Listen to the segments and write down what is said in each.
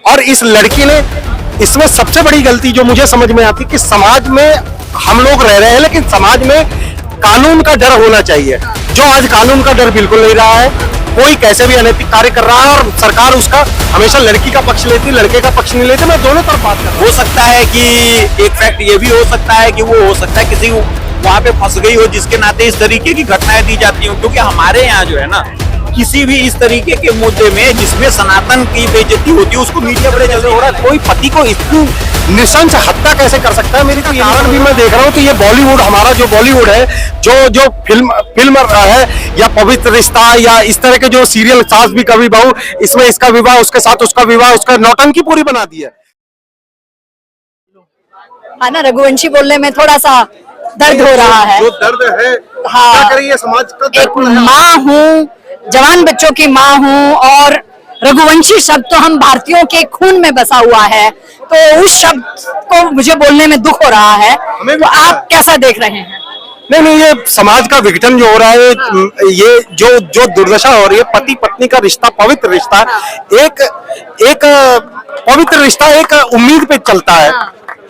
और इस लड़की ने, इसमें सबसे बड़ी गलती जो मुझे समझ में आती कि समाज में हम लोग रह रहे हैं लेकिन समाज में कानून का डर होना चाहिए, जो आज कानून का डर बिल्कुल नहीं रहा है। कोई कैसे भी अनैतिक कार्य कर रहा है और सरकार उसका हमेशा लड़की का पक्ष लेती, लड़के का पक्ष नहीं लेती। मैं दोनों तरफ बात कर रहा हूं। हो सकता है कि एक फैक्ट ये भी हो सकता है कि वो हो सकता है किसी वहां पे फंस गई हो जिसके नाते इस तरीके की घटनाएं दी जाती हो, क्योंकि हमारे यहाँ जो है ना किसी भी इस तरीके के मुद्दे में जिसमें सनातन की बेइज्जती होती है उसको मीडिया पर जल्दी हो रहा है। कोई पति को इतनी निशंस हत्या कैसे कर सकता है? मेरी तो कारण भी मैं देख रहा हूँ कि ये बॉलीवुड, हमारा जो बॉलीवुड है, जो फिल्म है या पवित्र रिश्ता या इस तरह के जो सीरियल सास भी कभी बहू, इसमें इसका विवाह उसके साथ उसका विवाह, उसका नौटंकी पूरी बना दी है। हाँ ना, रघुवंशी बोलने में थोड़ा सा दर्द हो रहा है। जो दर्द है, हाँ, क्या करिए, समाज का एक माँ हूँ, जवान बच्चों की माँ हूँ, और रघुवंशी शब्द तो हम भारतीयों के खून में बसा हुआ है, तो उस शब्द को मुझे बोलने में दुख हो रहा है। तो आप कैसा देख रहे हैं? नहीं, ये समाज का विघटन जो हो रहा है, ये जो दुर्दशा हो रही है, पति पत्नी का रिश्ता, पवित्र रिश्ता, एक पवित्र रिश्ता एक उम्मीद पे चलता है।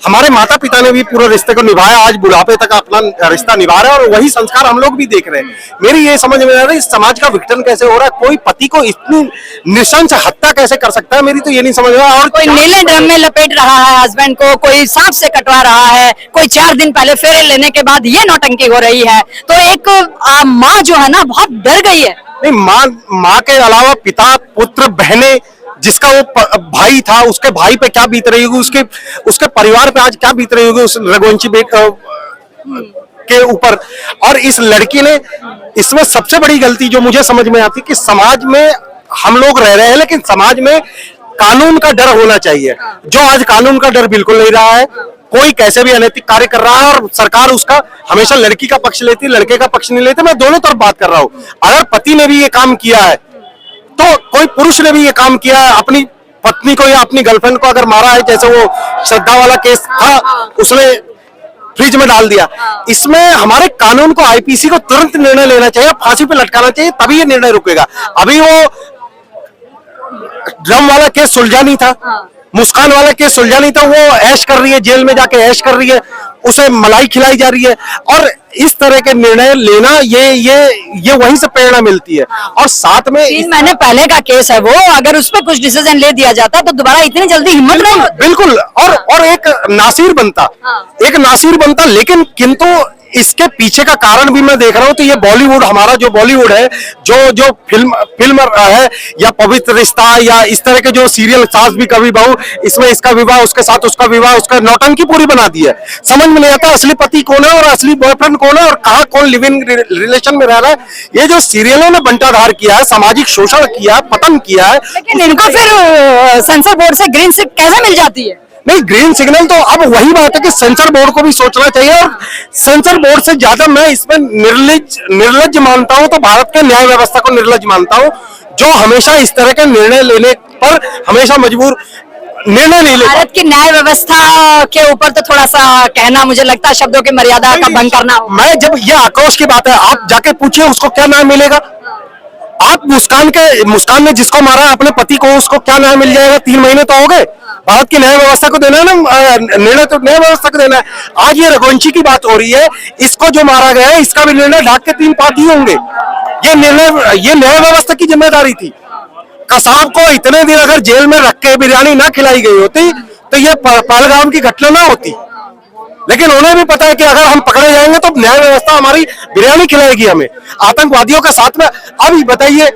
हमारे माता पिता ने भी पूरे रिश्ते को निभाया, आज बुढ़ापे तक अपना रिश्ता निभा रहे हैं और वही संस्कार हम लोग भी देख रहे हैं। मेरी ये समझ में आ रही है समाज का विघटन कैसे हो रहा है, कोई पति को इतनी निशंस हत्या कैसे कर सकता है? मेरी तो ये नहीं समझ में आ रहा। और कोई नीले ड्रम में लपेट रहा है हस्बैंड को, कोई सांप से कटवा रहा है, कोई 4 दिन पहले फेरे लेने के बाद ये नौटंकी हो रही है, तो एक माँ जो है ना बहुत डर गई है। नहीं, माँ के अलावा पिता, पुत्र, बहनें, जिसका वो भाई था, उसके भाई पे क्या बीत रही होगी, उसके परिवार पे आज क्या बीत रही होगी उस रघुवंशी के ऊपर। और इस लड़की ने, इसमें सबसे बड़ी गलती जो मुझे समझ में आती कि समाज में हम लोग रह रहे हैं लेकिन समाज में कानून का डर होना चाहिए, जो आज कानून का डर बिल्कुल नहीं रहा है। कोई कैसे भी अनैतिक कार्य कर रहा है और सरकार उसका हमेशा लड़की का पक्ष लेती, लड़के का पक्ष नहीं लेती। मैं दोनों तरफ बात कर रहा हूँ। अगर पति ने भी ये काम किया है तो कोई पुरुष ने भी ये काम किया है, अपनी पत्नी को या अपनी गर्लफ्रेंड को अगर मारा है, जैसे वो श्रद्धा वाला केस था, उसने फ्रिज में डाल दिया। इसमें हमारे कानून को, आईपीसी को तुरंत निर्णय लेना चाहिए, फांसी पे लटकाना चाहिए, तभी ये निर्णय रुकेगा। अभी वो ड्रम वाला केस सुलझा नहीं था, मुस्कान वाला केस सुलझा नहीं था, वो ऐश कर रही है, जेल में जाके ऐश कर रही है, उसे मलाई खिलाई जा रही है। और इस तरह के निर्णय लेना, ये वहीं से प्रेरणा मिलती है। और साथ में 3 महीने पहले का केस है वो, अगर उस पर कुछ डिसीजन ले दिया जाता तो दोबारा इतनी जल्दी हिम्मत नहीं होती। बिल्कुल। और एक नासिर बनता, लेकिन किंतु इसके पीछे का कारण भी मैं देख रहा हूँ। तो ये बॉलीवुड, हमारा जो बॉलीवुड है, जो फिल्म है या पवित्र रिश्ता या इस तरह के जो सीरियल सास भी कभी बहू, इसमें इसका विवाह उसके साथ उसका विवाह, उसका नौटंकी पूरी बना दी है। समझ में नहीं आता असली पति कौन है और असली बॉयफ्रेंड कौन है और कहाँ कौन लिव इन रिलेशन में रह रहा है। ये जो सीरियलों ने बंटाधार किया है, सामाजिक शोषण किया, पतन किया है। लेकिन इनको फिर सेंसर बोर्ड से ग्रीन सिग्नल कैसे मिल जाती है? नहीं, ग्रीन सिग्नल तो अब वही बात है कि सेंसर बोर्ड को भी सोचना चाहिए। और सेंसर बोर्ड से ज्यादा मैं इसमें निर्लज्ज मानता हूं, तो भारत के न्याय व्यवस्था को निर्लज्ज मानता हूं, जो हमेशा इस तरह के निर्णय लेने पर हमेशा मजबूर निर्णय नहीं लेता। भारत की न्याय व्यवस्था के ऊपर तो थोड़ा सा कहना, मुझे लगता है शब्दों की मर्यादा का भंग करना। मैं जब ये आक्रोश की बात है, आप जाके पूछिए उसको क्या न्याय मिलेगा। आप मुस्कान ने जिसको मारा अपने पति को, उसको क्या न्याय मिल जाएगा? 3 महीने तो हो गए। भारत की न्याय व्यवस्था को देना है ना निर्णय, तो न्याय व्यवस्था को देना है। आज ये रघुवंशी की बात हो रही है, इसको जो मारा गया है इसका भी निर्णय ढाक के 3 पार्टी होंगे। ये न्याय व्यवस्था की जिम्मेदारी थी। कसाब को इतने दिन अगर जेल में रख के बिरयानी ना खिलाई गई होती तो ये पहलगाम की घटना ना होती। लेकिन उन्हें भी पता है कि अगर हम पकड़े जाएंगे तो न्याय व्यवस्था हमारी बिरयानी खिलाएगी हमें, आतंकवादियों के साथ में। अब बताइए,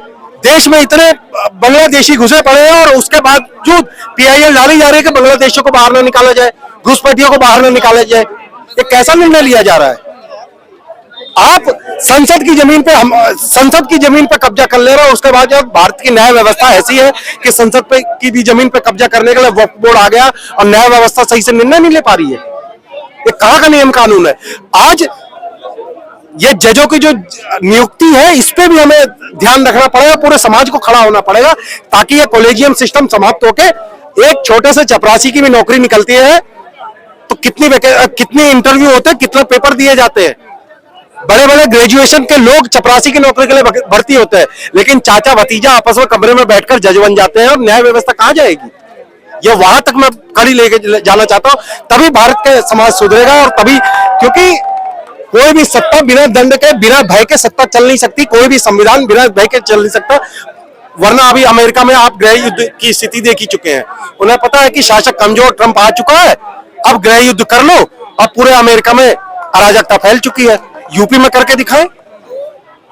देश में इतने बांग्लादेशी घुसे पड़े हैं और उसके बाद जो PIL डाली जा रही है कि बांग्लादेशियों को बाहर न निकाला जाए, घुसपैठियों को बाहर न निकाला जाए, ये कैसा निर्णय लिया जा रहा है? आप संसद की जमीन पे कब्जा कर ले रहे हो। उसके बाद जब भारत की न्याय व्यवस्था ऐसी है कि संसद पे की भी जमीन पे कब्जा करने के लिए वक्फ बोर्ड आ गया और न्याय व्यवस्था सही से निर्णय नहीं ले पा रही है। ये कहाँ का नियम कानून है? आज ये जजों की जो नियुक्ति है, इस पे भी हमें ध्यान रखना पड़ेगा, पूरे समाज को खड़ा होना पड़ेगा, ताकि ये कॉलेजियम सिस्टम समाप्त होके एक छोटे से चपरासी की भी नौकरी निकलती है तो कितनी इंटरव्यू होते हैं, कितने पेपर दिए जाते हैं। बड़े बड़े ग्रेजुएशन के लोग चपरासी की नौकरी के लिए भर्ती होते हैं, लेकिन चाचा भतीजा आपस में कमरे में बैठकर जज बन जाते हैं और न्याय व्यवस्था कहाँ जाएगी? ये वहां तक मैं कड़ी लेके जाना चाहता हूं, तभी भारत के समाज सुधरेगा। और तभी, क्योंकि कोई भी सत्ता बिना दंड के, बिना भय के सत्ता चल नहीं सकती, कोई भी संविधान बिना भय के चल नहीं सकता। वरना अभी अमेरिका में आप गृह युद्ध की स्थिति देख ही चुके हैं, उन्हें पता है कि शासक कमजोर, ट्रंप आ चुका है, अब गृह युद्ध कर लो। अब पूरे अमेरिका में अराजकता फैल चुकी है, यूपी में करके दिखाएं,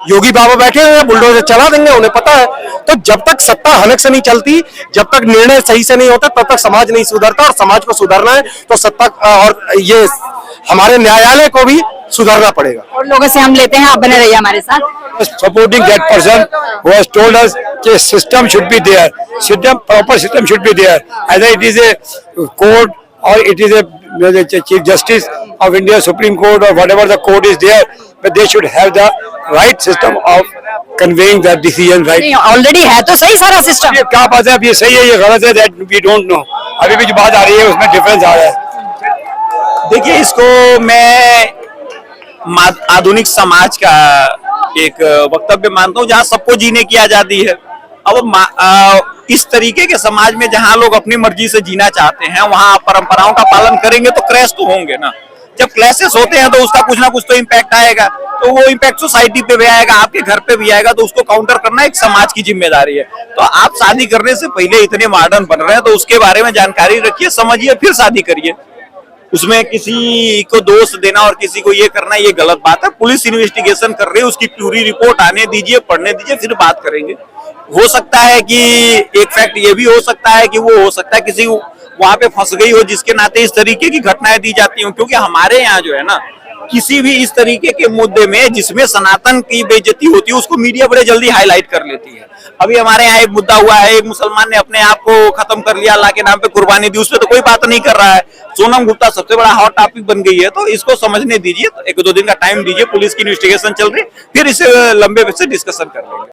योगी बाबा बैठे हैं, बुलडोजर चला देंगे, उन्हें पता है। तो जब तक सत्ता हनक से नहीं चलती, जब तक निर्णय सही से नहीं होता, तब तक समाज नहीं सुधरता। और समाज को सुधरना है तो सत्ता और ये हमारे न्यायालय को भी सुधरना पड़ेगा। और लोगों से हम लेते हैं, आप बने रहिए हमारे साथ। Supporting that person who has told us that system should be there, proper system should be there. Either it is a court or it is a Chief Justice of India, Supreme Court, or whatever the court is there, but they should have the right system of conveying the decision, right? Already है तो सही सारा system. ये क्या बात है, अब ये सही है, ये गलत है, that we don't know. अभी भी जो बात आ रही है उसमें डिफरेंस आ रहा है। देखिए, इसको मैं आधुनिक समाज का एक वक्तव्य मानता हूँ जहाँ सबको जीने की आजादी है। अब इस तरीके के समाज में जहाँ लोग अपनी मर्जी से जीना चाहते हैं, वहाँ परंपराओं का पालन करेंगे तो क्रैश तो होंगे ना। जब क्लैशेस होते हैं तो उसका कुछ ना कुछ तो इम्पैक्ट आएगा, तो वो इम्पैक्ट सोसाइटी पे भी आएगा, आपके घर पे भी आएगा, तो उसको काउंटर करना एक समाज की जिम्मेदारी है। तो आप शादी करने से पहले इतने मॉडर्न बन रहे हैं तो उसके बारे में जानकारी रखिए, समझिए, फिर शादी करिए। उसमें किसी को दोष देना और किसी को ये करना, ये गलत बात है। पुलिस इन्वेस्टिगेशन कर रही है, उसकी पूरी रिपोर्ट आने दीजिए, पढ़ने दीजिए, फिर बात करेंगे। हो सकता है कि एक फैक्ट ये भी हो सकता है कि वो हो सकता है किसी वहां पे फंस गई हो, जिसके नाते इस तरीके की घटनाएं दी जाती हो। क्योंकि हमारे यहाँ जो है ना, किसी भी इस तरीके के मुद्दे में जिसमें सनातन की बेइज्जती होती है, उसको मीडिया बड़े जल्दी हाईलाइट कर लेती है। अभी हमारे यहाँ एक मुद्दा हुआ है, एक मुसलमान ने अपने आप को खत्म कर लिया, अल्लाह के नाम पे कुर्बानी दी, उस पर तो कोई बात नहीं कर रहा है। सोनम गुप्ता सबसे बड़ा हॉट टॉपिक बन गई है, तो इसको समझने दीजिए, तो 1-2 दिन का टाइम दीजिए, पुलिस की इन्वेस्टिगेशन चल रही है, फिर इसे लंबे से डिस्कशन कर लेंगे।